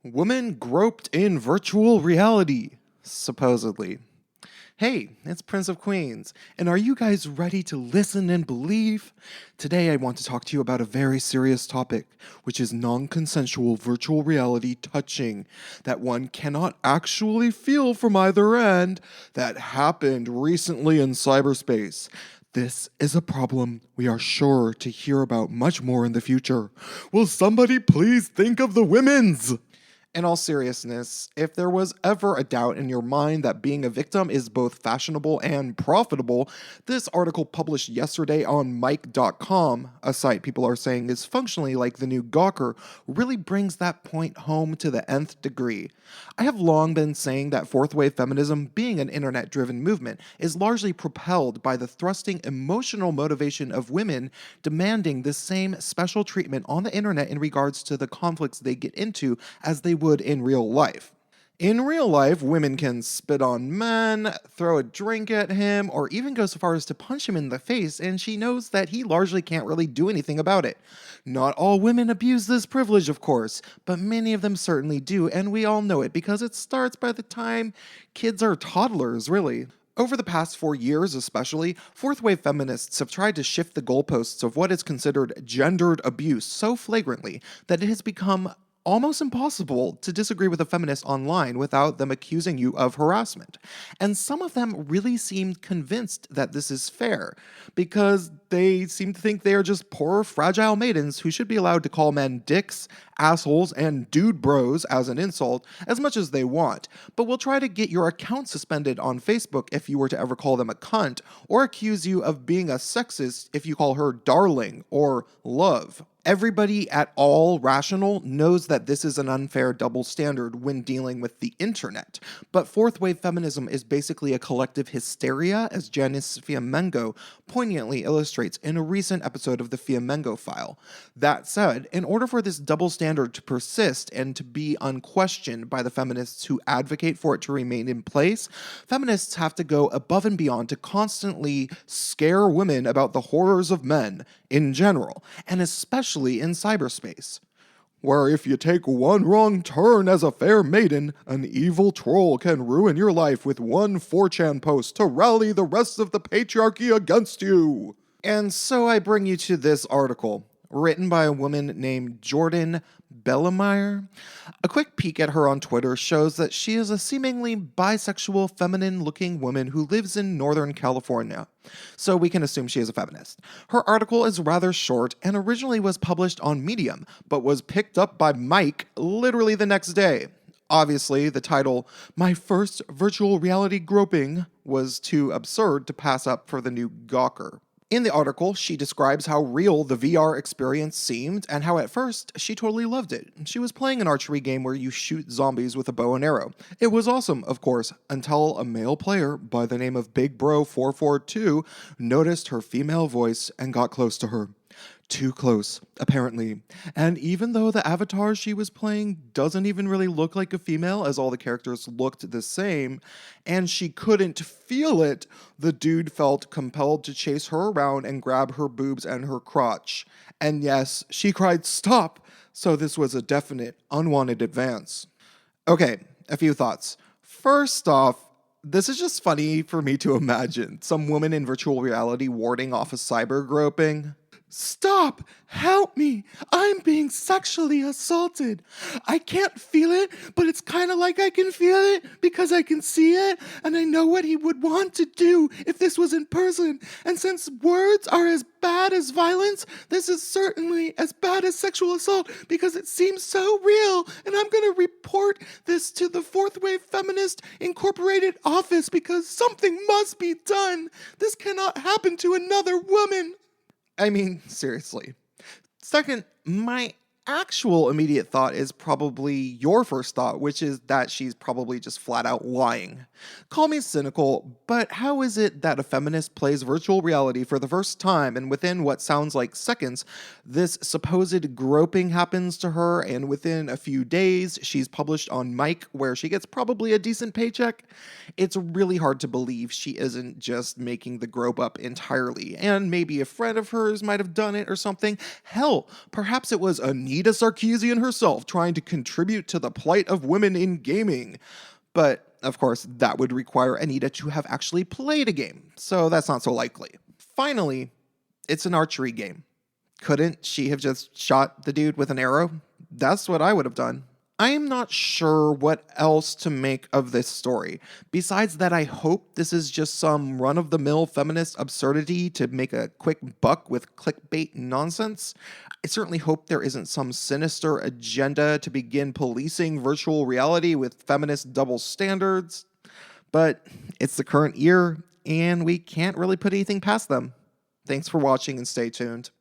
Woman groped in virtual reality, supposedly. Hey, it's Prince of Queens, and are you guys ready to listen and believe? Today I want to talk to you about a very serious topic, which is non-consensual virtual reality touching that one cannot actually feel from either end that happened recently in cyberspace. This is a problem we are sure to hear about much more in the future. Will somebody please think of the women's? In all seriousness, if there was ever a doubt in your mind that being a victim is both fashionable and profitable, this article published yesterday on Mic.com, a site people are saying is functionally like the new Gawker, really brings that point home to the nth degree. I have long been saying that fourth wave feminism, being an internet driven movement, is largely propelled by the thrusting emotional motivation of women demanding the same special treatment on the internet in regards to the conflicts they get into as they would in real life. In real life, women can spit on men, throw a drink at him, or even go so far as to punch him in the face, and she knows that he largely can't really do anything about it. Not all women abuse this privilege, of course, but many of them certainly do, and we all know it because it starts by the time kids are toddlers, really. Over the past 4 years, especially, fourth wave feminists have tried to shift the goalposts of what is considered gendered abuse so flagrantly that it has become almost impossible to disagree with a feminist online without them accusing you of harassment. And some of them really seemed convinced that this is fair, because they seem to think they are just poor, fragile maidens who should be allowed to call men dicks, assholes, and dude bros as an insult as much as they want, but will try to get your account suspended on Facebook if you were to ever call them a cunt, or accuse you of being a sexist if you call her darling or love. Everybody at all rational knows that this is an unfair double standard when dealing with the internet, but fourth wave feminism is basically a collective hysteria, as Janice Fiamengo poignantly illustrates in a recent episode of the Fiamengo File. That said, in order for this double standard to persist and to be unquestioned by the feminists who advocate for it to remain in place, feminists have to go above and beyond to constantly scare women about the horrors of men in general, and especially in cyberspace, where if you take one wrong turn as a fair maiden, an evil troll can ruin your life with one 4chan post to rally the rest of the patriarchy against you. And so I bring you to this article, written by a woman named Jordan Bellemire. A quick peek at her on Twitter shows that she is a seemingly bisexual, feminine-looking woman who lives in Northern California, so we can assume she is a feminist. Her article is rather short and originally was published on Medium, but was picked up by Mike literally the next day. Obviously, the title, "My First Virtual Reality Groping," was too absurd to pass up for the new Gawker. In the article, she describes how real the VR experience seemed and how at first she totally loved it. She was playing an archery game where you shoot zombies with a bow and arrow. It was awesome, of course, until a male player by the name of Big Bro 442 noticed her female voice and got close to her. Too close, apparently. And even though the avatar she was playing doesn't even really look like a female, as all the characters looked the same, and she couldn't feel it, the dude felt compelled to chase her around and grab her boobs and her crotch. And yes, she cried, "Stop!" So this was a definite, unwanted advance. Okay, a few thoughts. First off, this is just funny for me to imagine. Some woman in virtual reality warding off a cyber groping. "Stop! Help me! I'm being sexually assaulted. I can't feel it, but it's kind of like I can feel it because I can see it, and I know what he would want to do if this was in person. And since words are as bad as violence, this is certainly as bad as sexual assault because it seems so real, and I'm going to report this to the Fourth Wave Feminist Incorporated office because something must be done. This cannot happen to another woman." I mean, seriously. Second, my actual immediate thought is probably your first thought, which is that she's probably just flat out lying. Call me cynical, but how is it that a feminist plays virtual reality for the first time and within what sounds like seconds, this supposed groping happens to her and within a few days she's published on Mic where she gets probably a decent paycheck? It's really hard to believe she isn't just making the grope up entirely, and maybe a friend of hers might have done it or something. Hell, perhaps it was a need Anita Sarkeesian herself trying to contribute to the plight of women in gaming. But, of course, that would require Anita to have actually played a game, so that's not so likely. Finally, it's an archery game. Couldn't she have just shot the dude with an arrow? That's what I would have done. I am not sure what else to make of this story. Besides that, I hope this is just some run-of-the-mill feminist absurdity to make a quick buck with clickbait nonsense. I certainly hope there isn't some sinister agenda to begin policing virtual reality with feminist double standards. But it's the current year, and we can't really put anything past them. Thanks for watching and stay tuned.